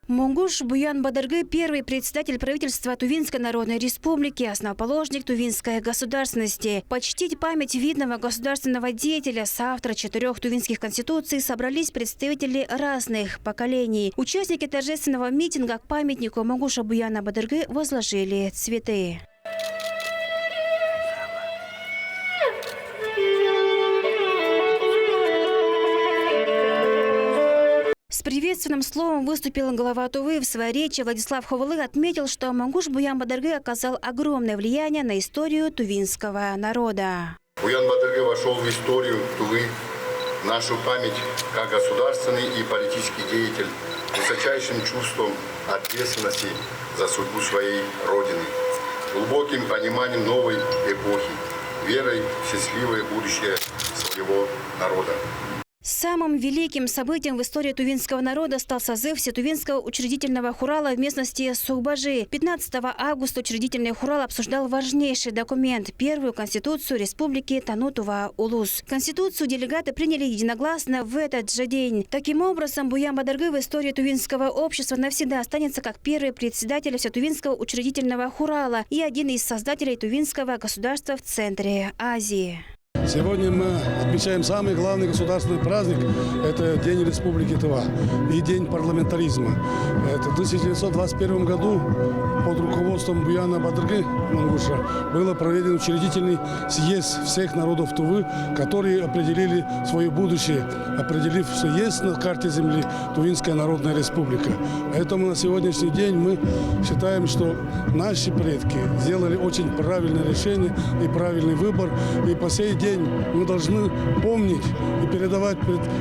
Мунгуш Буян Бадаргы – первый председатель правительства Тувинской Народной Республики, основоположник тувинской государственности. Почтить память видного государственного деятеля, соавтора 4 тувинских конституций, собрались представители разных поколений. Участники торжественного митинга к памятнику Мунгуша Буяна Бадаргы возложили цветы. С приветственным словом выступил глава Тувы. В своей речи Владислав Ховалы отметил, что Мунгуш Буян Бадаргы оказал огромное влияние на историю тувинского народа. Буян Бадаргы вошел в историю Тувы, в нашу память как государственный и политический деятель с высочайшим чувством ответственности за судьбу своей Родины, глубоким пониманием новой эпохи, верой в счастливое будущее своего народа. Самым великим событием в истории тувинского народа стал созыв Всетувинского учредительного хурала в местности Сухбажи. 15 августа учредительный хурал обсуждал важнейший документ – первую конституцию Республики Тану-Тува-Улус. Конституцию делегаты приняли единогласно в этот же день. Таким образом, Буян Бадаргы в истории тувинского общества навсегда останется как первый председатель Всетувинского учредительного хурала и один из создателей тувинского государства в центре Азии. Сегодня мы отмечаем самый главный государственный праздник – это День Республики Тува и День парламентаризма. В 1921 году под руководством Буяна Бадаргы Мунгуша был проведен учредительный съезд всех народов Тувы, которые определили свое будущее, определив, что есть на карте земли Тувинская Народная Республика. Поэтому на сегодняшний день мы считаем, что наши предки сделали очень правильное решение и правильный выбор. И по сей день мы должны помнить и передавать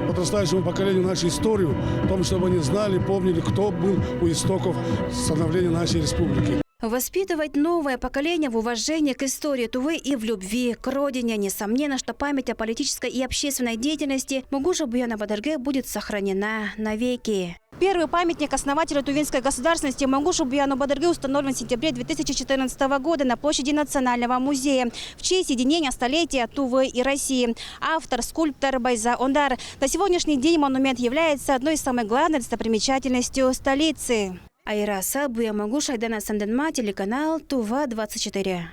подрастающему поколению нашу историю, о том, чтобы они знали, помнили, кто был у истоков становления нашей республики. Воспитывать новое поколение в уважении к истории Тувы и в любви к родине. Несомненно, что память о политической и общественной деятельности Мунгуша Буяна Бадаргы будет сохранена навеки. Первый памятник основателю тувинской государственности Мунгушу Буяну Бадаргы установлен в сентябре 2014 года на площади Национального музея в честь соединения столетия Тувы и России. Автор – скульптор Байза Ондар. На сегодняшний день монумент является одной из самых главных достопримечательностей столицы. Айра Сабуя, Мунгуш Айдана Санденма, телеканал Тува 24.